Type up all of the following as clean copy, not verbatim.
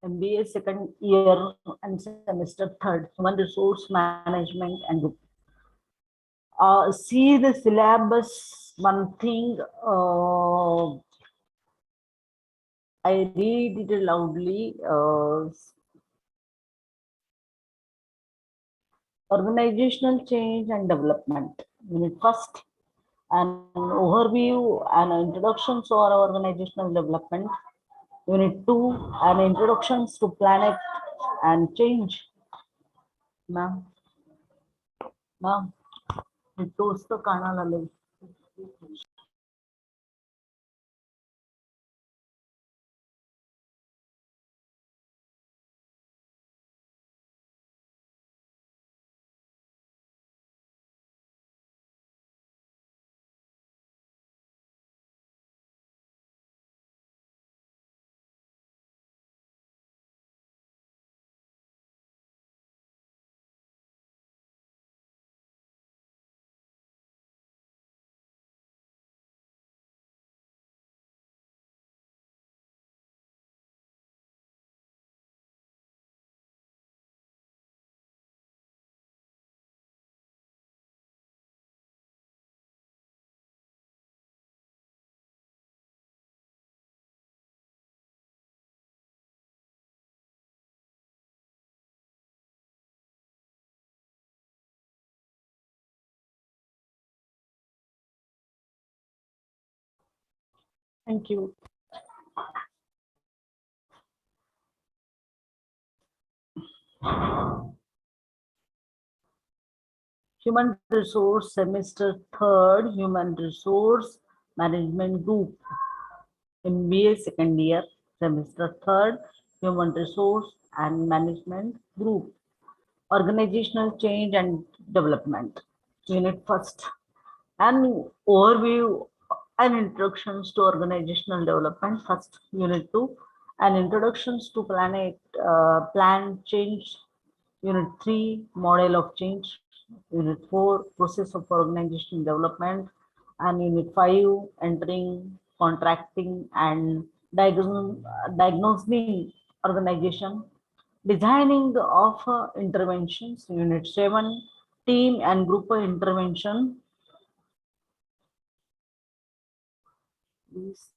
MBA second year and semester third, Human Resource Management and Group. See the syllabus, one thing, I read it loudly. Organizational change and development. Unit first, an overview and introduction to our organizational development. Unit 2, an introductions to planet and change. Ma'am, ma'am, toast the kanal. Thank you. Human Resource Semester Third, Human Resource Management Group. MBA second year, semester third, Human Resource and Management Group. Organizational Change and Development. Unit first, an overview and introductions to organizational development. First, Unit 2, an introductions to plan change. Unit 3, model of change. Unit 4, process of organizational development. And Unit 5, entering, contracting, and diagnosing organization. Designing of interventions. Unit 7, team and group intervention. Please.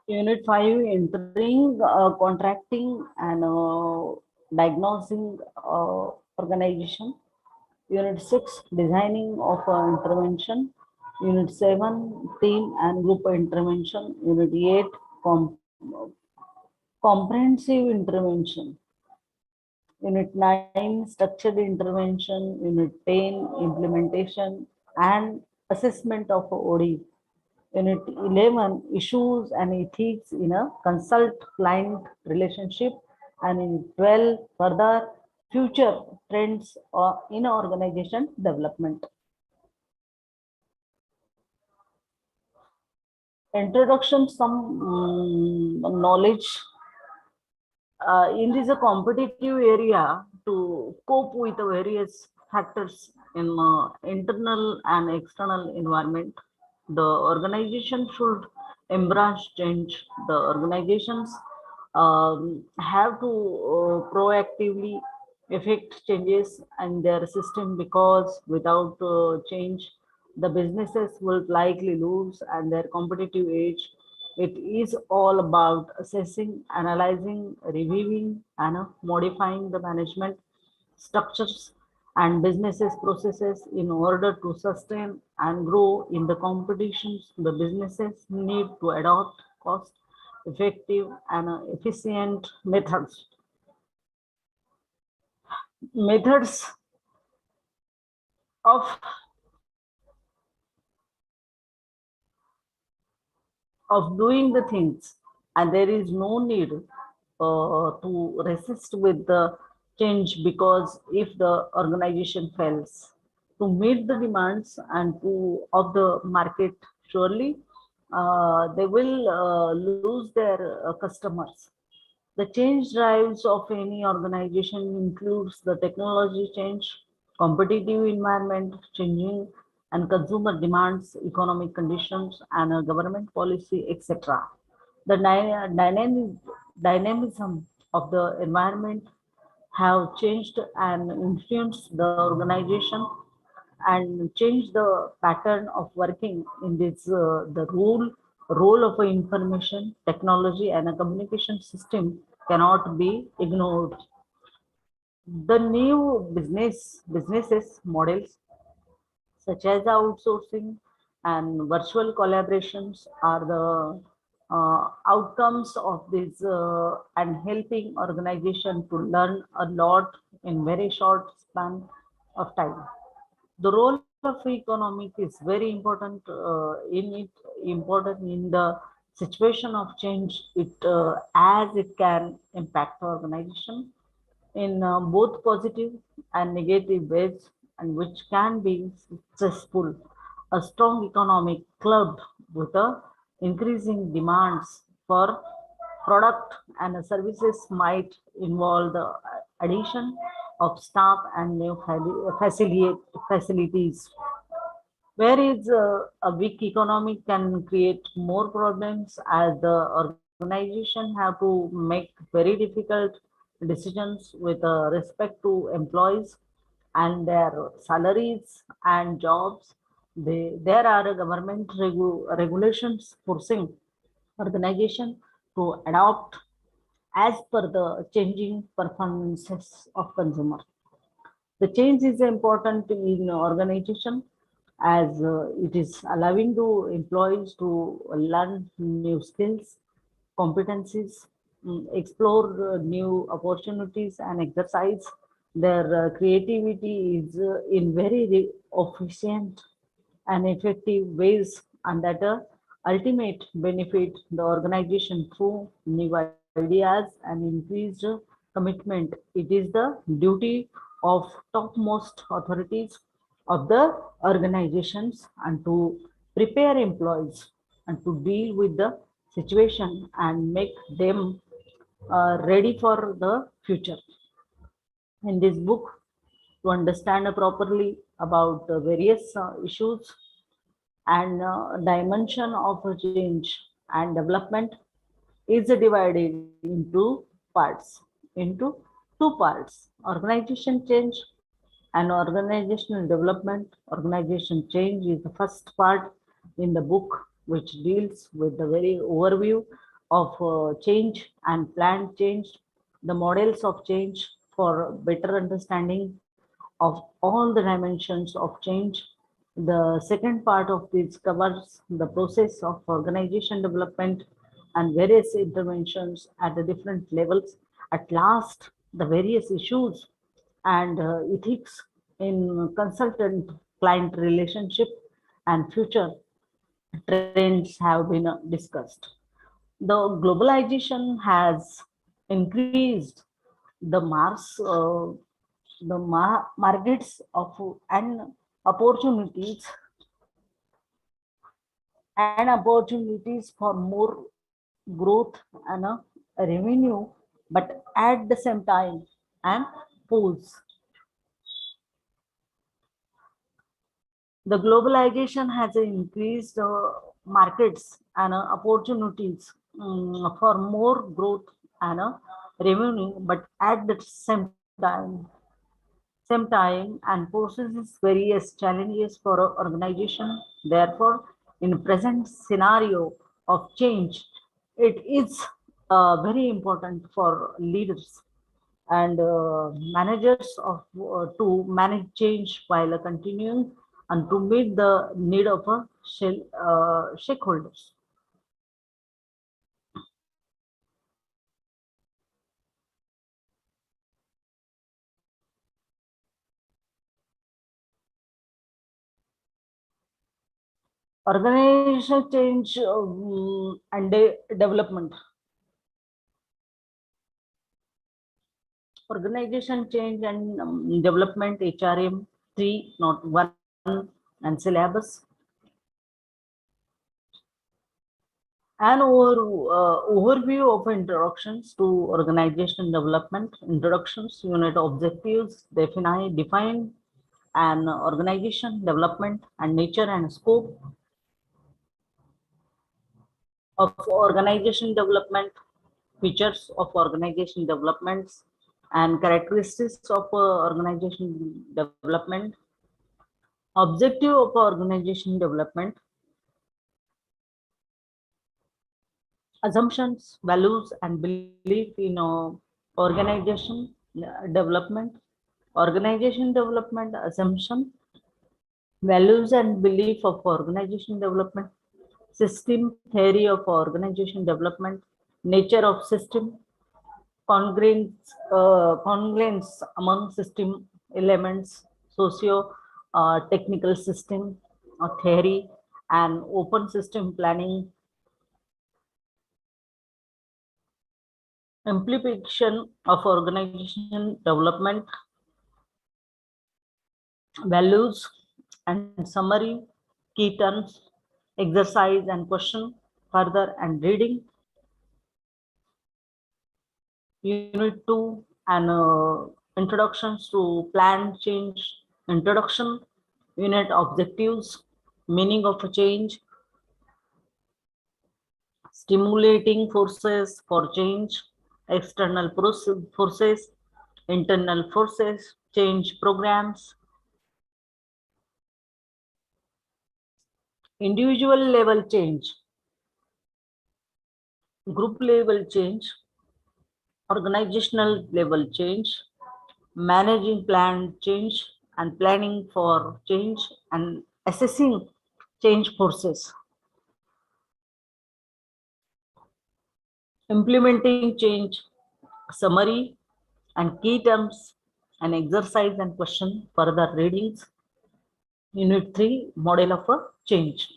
Unit 5, entering, contracting, and diagnosing organization. Unit 6, designing of intervention. Unit 7, team and group intervention. Unit 8, comprehensive intervention. Unit 9, structured intervention. Unit 10, implementation and assessment of OD. Unit 11, issues and ethics in a consult-client relationship. And in 12, further future trends in organization development. Introduction, some knowledge. In this competitive area, to cope with the various factors in internal and external environment, the organization should embrace change. The organizations have to proactively affect changes in their system, because without change, the businesses will likely lose and their competitive edge. It is all about assessing, analyzing, reviewing, and modifying the management structures and businesses processes in order to sustain and grow in the competitions. The businesses need to adopt cost effective and efficient methods of doing the things, and there is no need to resist with the change, because if the organization fails to meet the demands and to of the market, surely they will lose their customers. The change drives of any organization includes the technology change, competitive environment changing, and consumer demands, economic conditions, and government policy, etc. The dynamism of the environment have changed and influenced the organization and changed the pattern of working in this the role of a information technology and a communication system cannot be ignored. The new businesses models such as outsourcing and virtual collaborations are the outcomes of this and helping organization to learn a lot in very short span of time. The role of economic is very important in the situation of change, it as it can impact the organization in both positive and negative ways, and which can be stressful. A strong economic club with a increasing demands for product and services might involve the addition of staff and new facilities. Whereas a weak economy can create more problems, as the organization have to make very difficult decisions with respect to employees and their salaries and jobs. There are government regulations forcing organization to adopt as per the changing preferences of consumer. The change is important in organization, as it is allowing to employees to learn new skills, competencies, explore new opportunities, and exercise their creativity is in very efficient and effective ways, and that ultimate benefit the organization through new ideas and increased commitment. It is the duty of topmost authorities of the organizations and to prepare employees and to deal with the situation and make them ready for the future. In this book, to understand properly about the various issues and dimension of change and development is divided into parts, into two parts: organization change and organizational development. Organization change is the first part in the book, which deals with the very overview of change and planned change, the models of change for better understanding of all the dimensions of change. The second part of this covers the process of organization development and various interventions at the different levels. At last, the various issues and ethics in consultant client relationship and future trends have been discussed. The globalization has increased the markets of and opportunities for more growth and revenue, but at the same time and pools. The globalization has increased markets and opportunities for more growth and revenue, but at the same time and poses various challenges for our organization. Therefore, in present scenario of change, it is very important for leaders and managers to manage change while continuing and to meet the need of stakeholders. Organizational change and development. Organization change and development HRM 3, not 1, and syllabus. An overview of introductions to organization development. Introductions, unit objectives, define an organization development and nature and scope of organization development, features of organization developments and characteristics of organization development, objective of organization development, assumptions, values, and belief in organization development, organization development, assumption, values, and belief of organization development, system theory of organization development, nature of system, congruence among system elements, socio technical system theory, and open system planning, implication of organization development, values and summary, key terms, exercise and question, further and reading, unit 2 and introductions to plan change, introduction, unit objectives, meaning of a change, stimulating forces for change, external forces, internal forces, change programs, individual level change, group level change, organizational level change, managing plan change and planning for change and assessing change forces, implementing change, summary and key terms and exercise and question, further readings, unit 3, model of a change.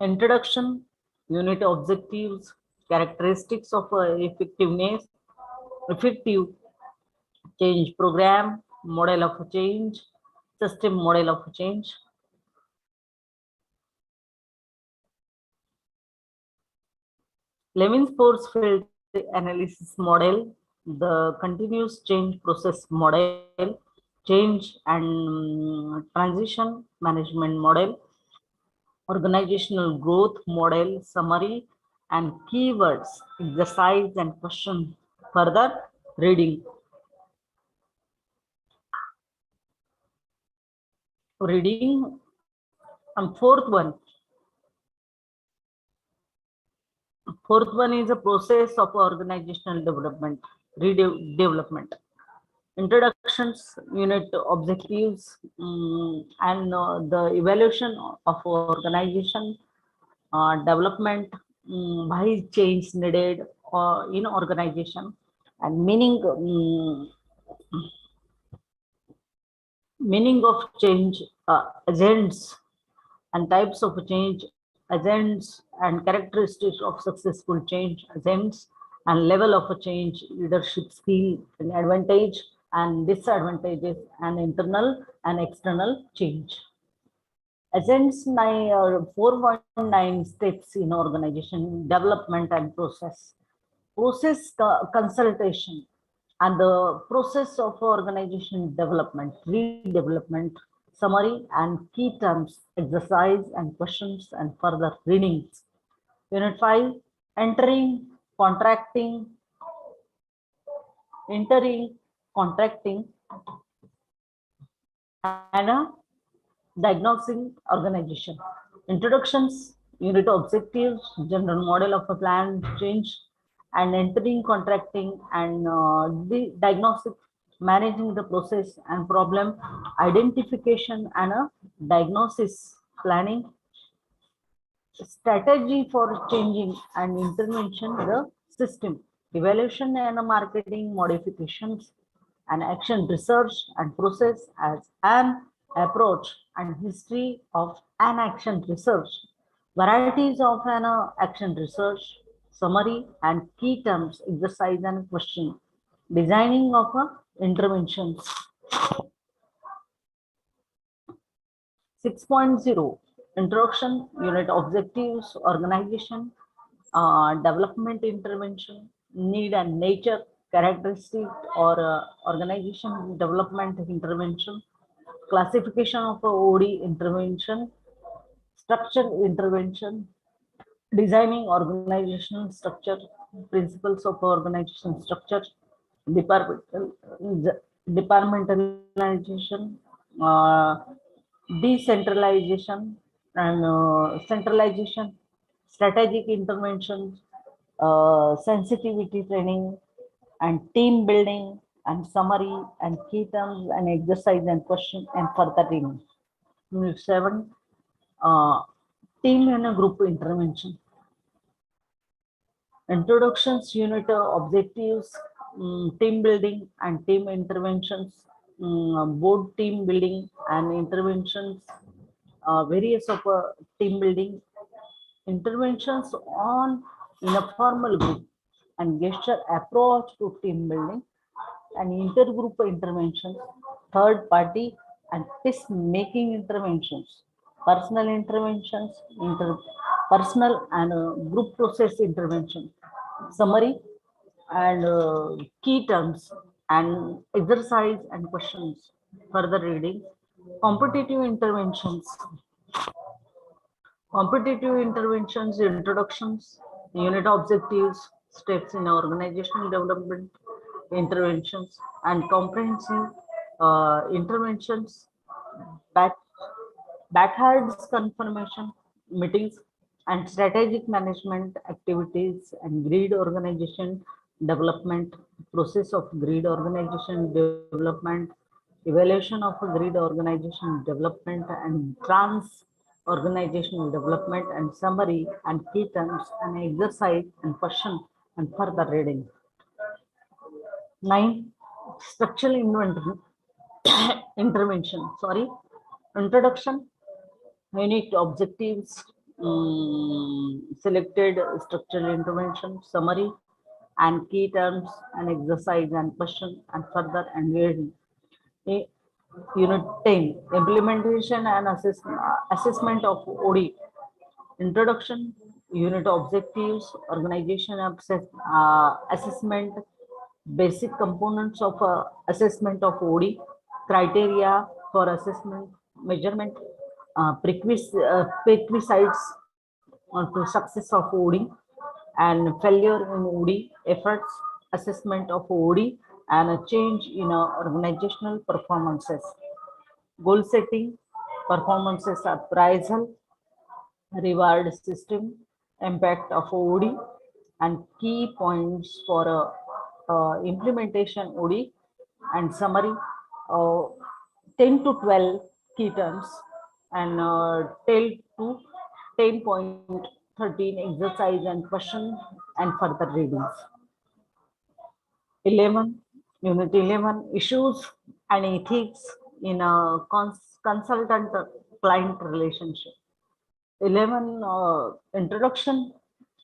Introduction, unit objectives, characteristics of effective change program, model of change, system model of change. Levin's force field analysis model, the continuous change process model, change and transition management model, organizational growth model, summary and keywords, exercise and question, further reading. Reading and fourth one is a process of organizational development, redevelopment. Introductions, unit objectives, and the evaluation of organization development, why change needed in organization, and meaning of change, agents and types of change, agents and characteristics of successful change agents, and level of a change, leadership skill and advantage and disadvantages, and internal and external change. Agents 419 steps in organization development and process. Process consultation and the process of organization development, redevelopment, summary and key terms, exercise and questions and further readings. Unit 5, entering, contracting, entering, contracting, and a diagnosing organization. Introductions, unit objectives, general model of a plan change, and entering, contracting, and diagnostic, managing the process and problem identification and a diagnosis planning, strategy for changing and intervention the system, evaluation and marketing modifications, and action research and process as an approach and history of an action research, varieties of an action research, summary and key terms, exercise and question, designing of interventions. 6.0, introduction, unit objectives, organization, development intervention, need and nature, characteristic or organization development intervention, classification of OD intervention, structure intervention, designing organizational structure, principles of organization structure, departmental, departmentalization, uh, decentralization, and centralization, strategic interventions, sensitivity training, and team building, and summary, and key terms, and exercise, and question, and further reading. Unit 7, uh, team and a group intervention. Introductions, unit objectives, team building and team interventions, board team building and interventions, various of team building, interventions on informal group and gesture approach to team building, and intergroup interventions, third party and peacemaking interventions, personal interventions, personal and group process intervention, summary and key terms and exercise and questions, further reading, competitive interventions. Competitive interventions, introductions, unit objectives, steps in organizational development, interventions, and comprehensive interventions, back, backwards confirmation, meetings, and strategic management activities, and grid organization development, process of grid organization development, evaluation of a grid organization development, and trans organizational development, and summary and key terms and exercise and question and further reading. 9, structural inventory intervention, sorry, introduction, unique objectives, selected structural intervention, summary and key terms and exercise and question and further and reading. Unit 10, implementation and assessment of OD. Introduction, unit objectives, organization assessment, basic components of assessment of OD, criteria for assessment, measurement, prerequisites to success of OD, and failure in OD, efforts, assessment of OD, and a change in organizational performances, goal setting, performances appraisal, reward system, impact of OD, and key points for implementation OD, and summary, 10 to 12 key terms, and 10 to 10.13 exercise and question and further readings. 11, unit 11, issues and ethics in a consultant client relationship. 11, introduction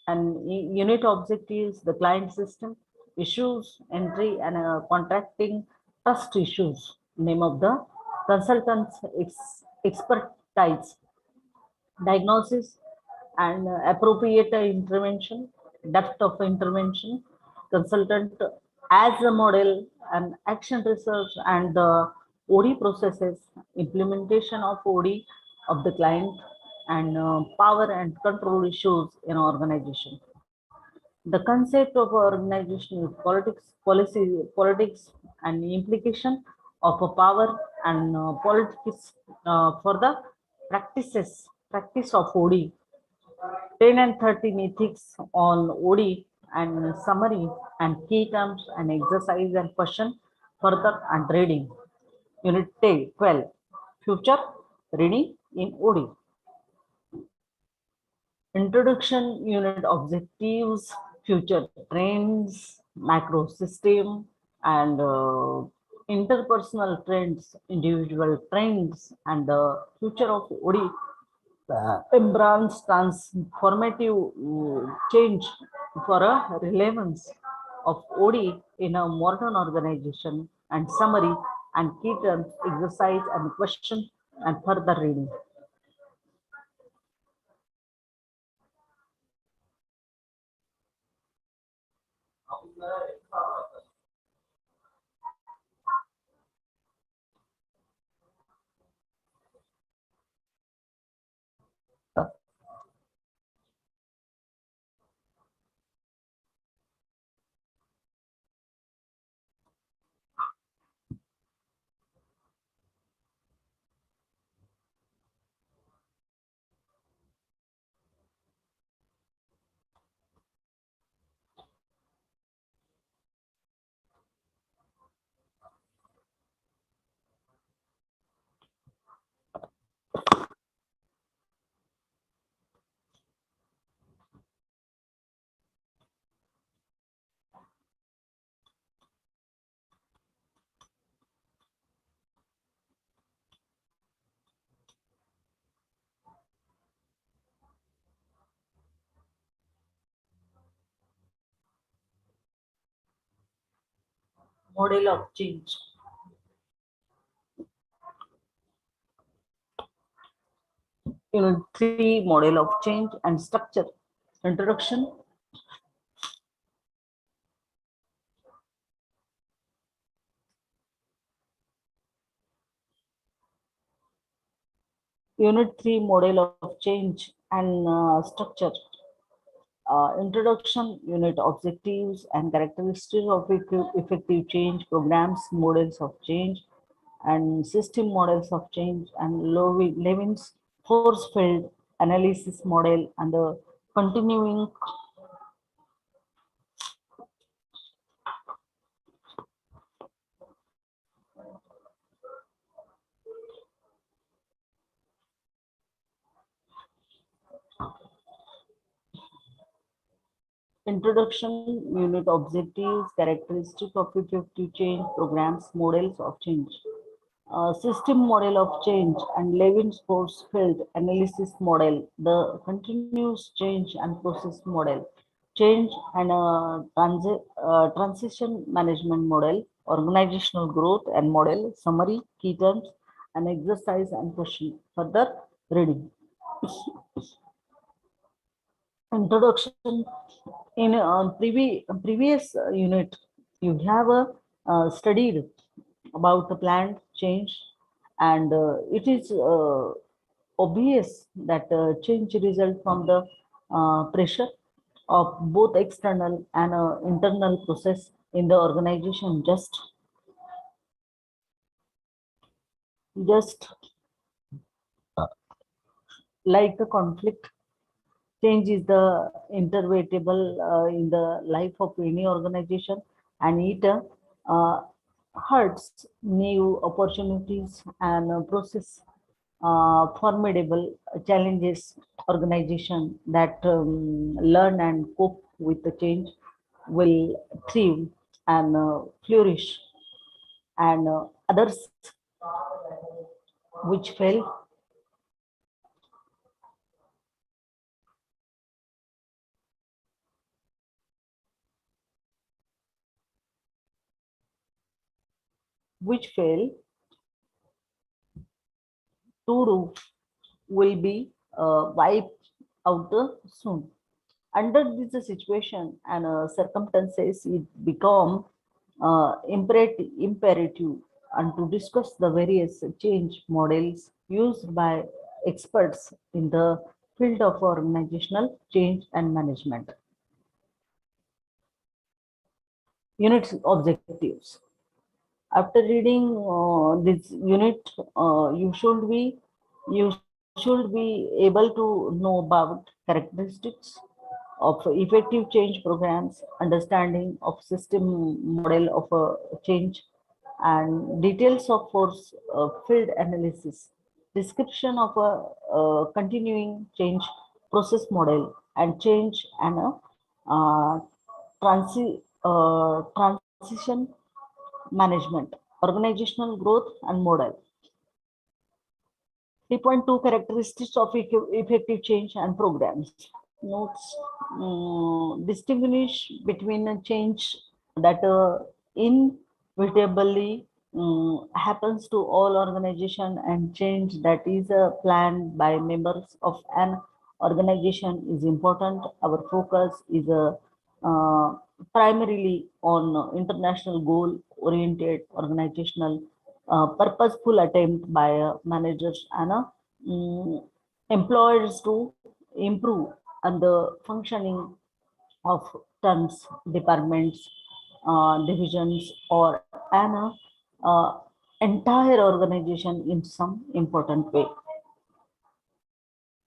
and unit objectives, the client system, issues, entry, and contracting, trust issues, name of the consultant's expertise, diagnosis and appropriate intervention, depth of intervention, consultant as a model, and action research and the OD processes, implementation of OD of the client, and power and control issues in organization. The concept of organization is politics, policy, politics, and the implication of a power and politics for the practice of OD. 10 and 13 ethics on OD and summary and key terms and exercise and question further and reading. Unit 12 future reading in OD. Introduction unit objectives, future trends, macro system, and interpersonal trends, individual trends, and the future of OD embrace transformative change for a relevance of OD in a modern organization and summary and key terms, exercise and question and further reading. Model of change. Unit 3 model of change and structure. Introduction. Unit 3 model of change and structure. Introduction, unit objectives and characteristics of effective change programs, models of change, and system models of change, and Levin's force field analysis model, and the continuing introduction, unit objectives, characteristics of effective change programs, models of change. System model of change and Levin's force field analysis model, the continuous change and process model, change and transition management model, organizational growth and model, summary, key terms, and exercise and question. Further reading. Introduction. In previous unit, you have studied about the planned change, and it is obvious that change result from the pressure of both external and internal process in the organization, just like the conflict. Change is the inevitable in the life of any organization, and it hurts new opportunities and process formidable challenges. Organization that learn and cope with the change will thrive and flourish, and others which fail, which fail to do will be wiped out soon. Under this situation and circumstances, it become imperative and to discuss the various change models used by experts in the field of organizational change and management. Unit objectives. After reading this unit, you should be able to know about characteristics of effective change programs, understanding of system model of change, and details of force field analysis, description of a continuing change process model, and change and a transition management, organizational growth, and model. 3.2 characteristics of effective change and programs. Notes distinguish between a change that inevitably happens to all organization and change that is planned by members of an organization is important. Our focus is primarily on international goal-oriented organizational purposeful attempt by managers and employers to improve on the functioning of terms, departments, divisions, or an entire organization in some important way.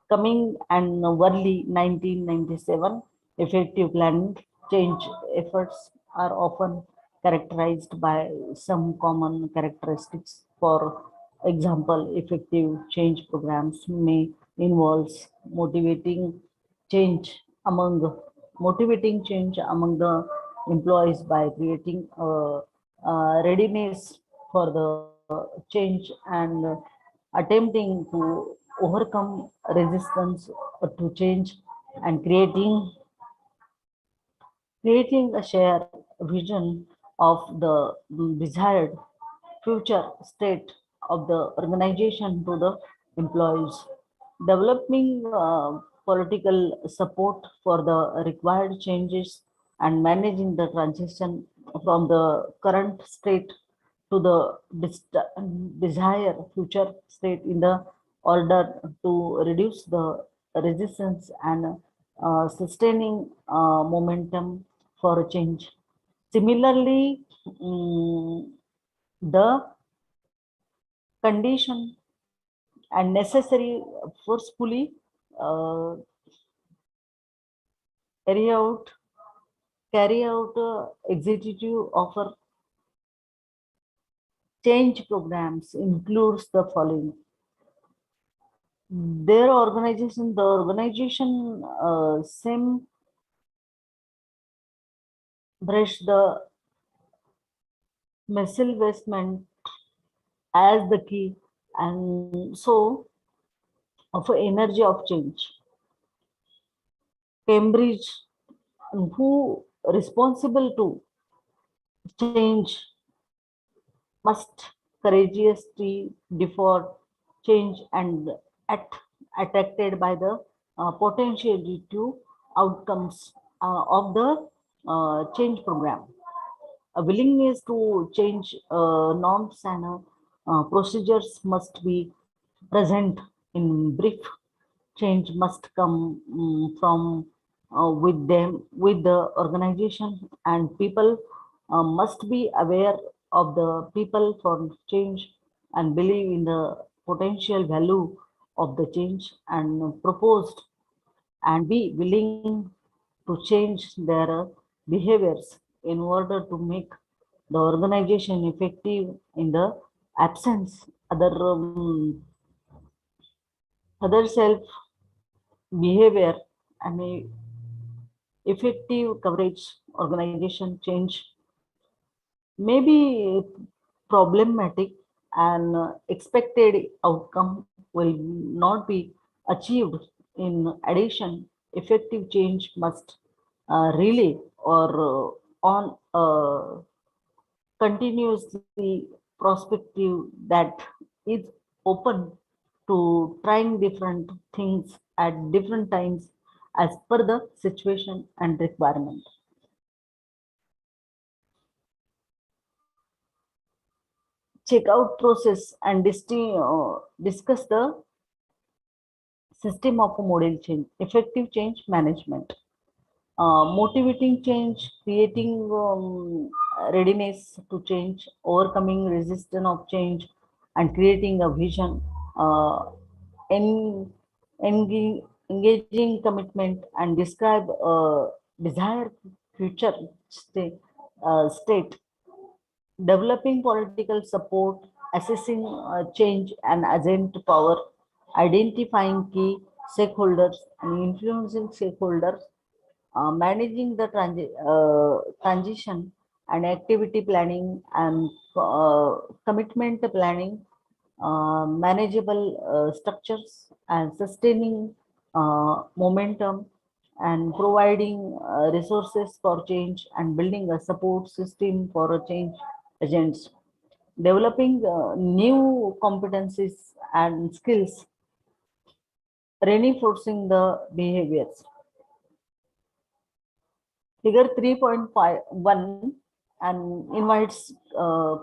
Coming and early 1997, effective planning change efforts are often characterized by some common characteristics. For example, effective change programs may involve motivating change among motivating change among the employees by creating a readiness for the change and attempting to overcome resistance to change and creating a shared vision of the desired future state of the organization to the employees, developing political support for the required changes and managing the transition from the current state to the desired future state in the order to reduce the resistance and sustaining momentum for change. Similarly, the condition and necessary forcefully uh, carry out executive offer change programs includes the following. The organization same brush the missile investment as the key and so of energy of change. Cambridge, who responsible to change must courageously defer change and act attracted by the potentiality to outcomes of the change program. A willingness to change norms and procedures must be present. In brief, change must come from with the organization, and people must be aware of the people for change and believe in the potential value of the change and proposed and be willing to change their behaviors in order to make the organization effective in the absence other self behavior and effective coverage organization change may be problematic and expected outcome will not be achieved. In addition, effective change must rely or on a continuously perspective that is open to trying different things at different times as per the situation and requirement. Checkout process and discuss the System of model change, effective change management, motivating change, creating readiness to change, overcoming resistance of change, and creating a vision, en- engaging commitment, and describe a desired future state, developing political support, assessing change and agent power, identifying key stakeholders and influencing stakeholders, managing the transition and activity planning and commitment planning, manageable structures and sustaining momentum, and providing resources for change and building a support system for a change agents, developing new competencies and skills, reinforcing the behaviors. Figure 3.51 and invites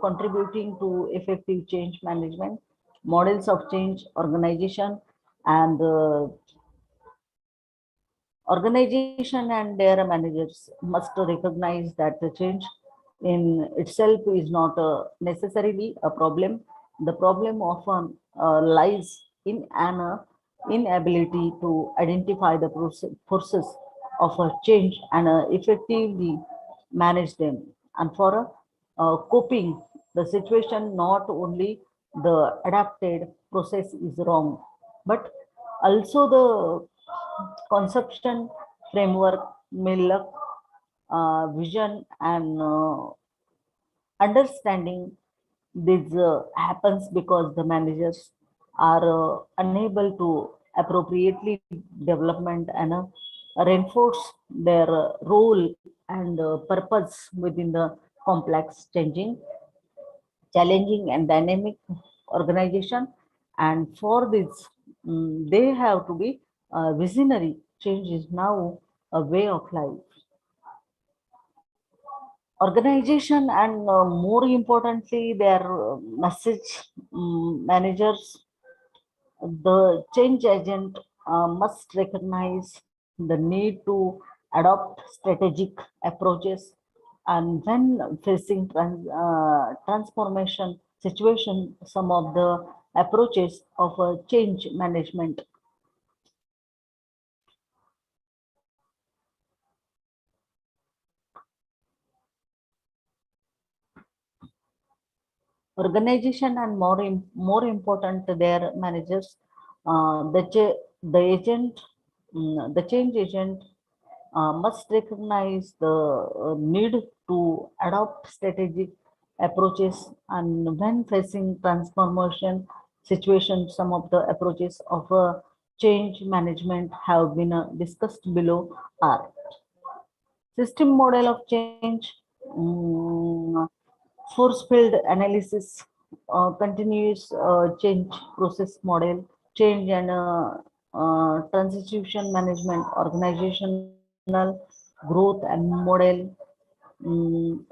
contributing to effective change management, models of change, organization, and organization and their managers must recognize that the change in itself is not necessarily a problem. The problem often lies in an inability to identify the forces of a change and effectively manage them. And for coping the situation, not only the adapted process is wrong, but also the conception framework, Miller vision, and understanding. This happens because the managers are unable to appropriately development and reinforce their role and purpose within the complex, challenging, and dynamic organization. And for this, they have to be visionary. Change is now a way of life. Organization and more importantly, their message managers, the change agent must recognize the need to adopt strategic approaches, and when facing transformation situation, some of the approaches of change management. Organization and more important, their managers, the agent, the change agent must recognize the need to adopt strategic approaches, and when facing transformation situations, some of the approaches of change management have been discussed below are system model of change, mm, force field analysis, continuous change process model, change and transition management, organizational growth and model,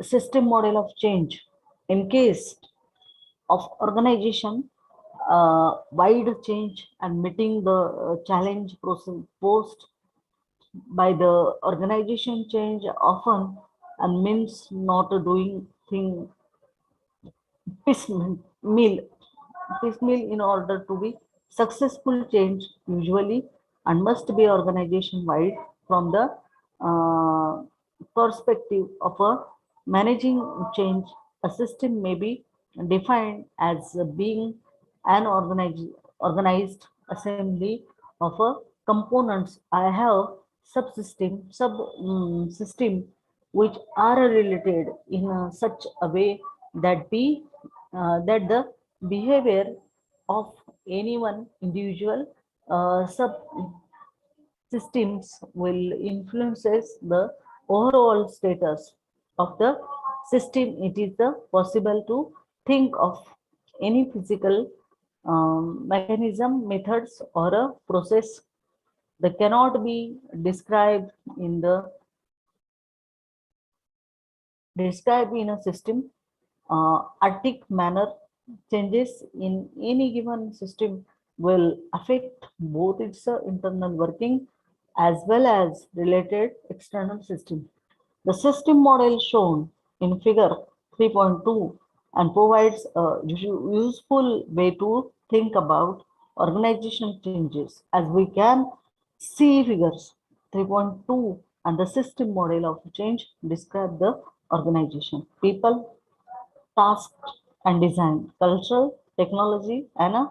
system model of change. In case of organization, wide change and meeting the challenge process posed by the organization, change often and means not doing thing piecemeal piecemeal. In order to be successful, change usually and must be organization wide from the uh, perspective of a managing change. A system may be defined as being an organized assembly of components. I have system which are related in such a way that that the behavior of any one individual subsystems will influences the overall status of the system. It is possible to think of any physical mechanism, methods, or a process that cannot be described in a system artic manner. Changes in any given system will affect both its internal working as well as related external system. The system model shown in figure 3.2 and provides a useful way to think about organizational changes. As we can see figures 3.2 and the system model of change describe the organization, people, task and design, culture, technology and a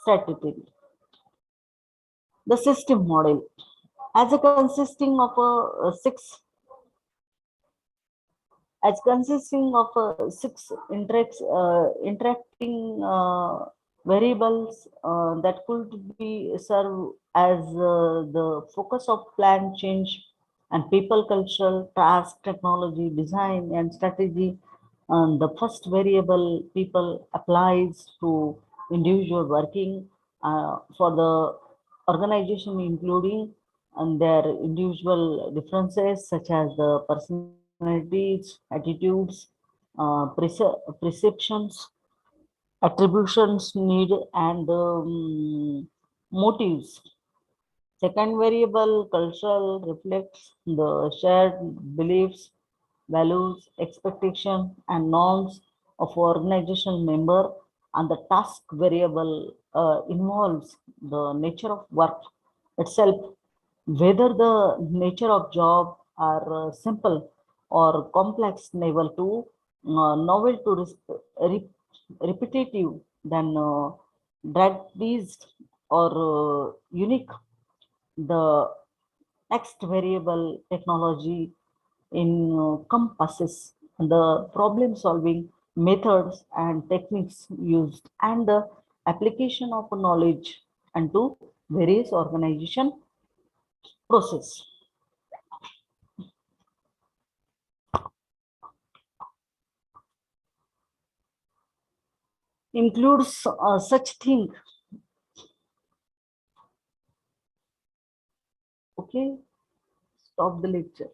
strategy. The system model as a consisting of six interacting variables that could be served as the focus of plan change and people, cultural, task, technology, design, and strategy. The first variable people applies to individual working for the organization, including and their individual differences such as the personalities, attitudes, perceptions, attributions, need, and motives. Second variable, cultural, reflects the shared beliefs, values, expectation, and norms of organizational member. And the task variable involves the nature of work itself, whether the nature of job are simple or complex, novel to repetitive than drag these or unique. The next variable technology encompasses the problem solving methods and techniques used and the application of knowledge into various organization process. Includes such thing. Okay, stop the lecture.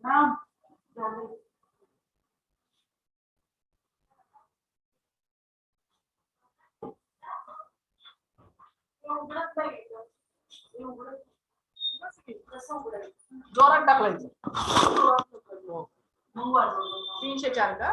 Now, जोरात टाकलायचं 304 का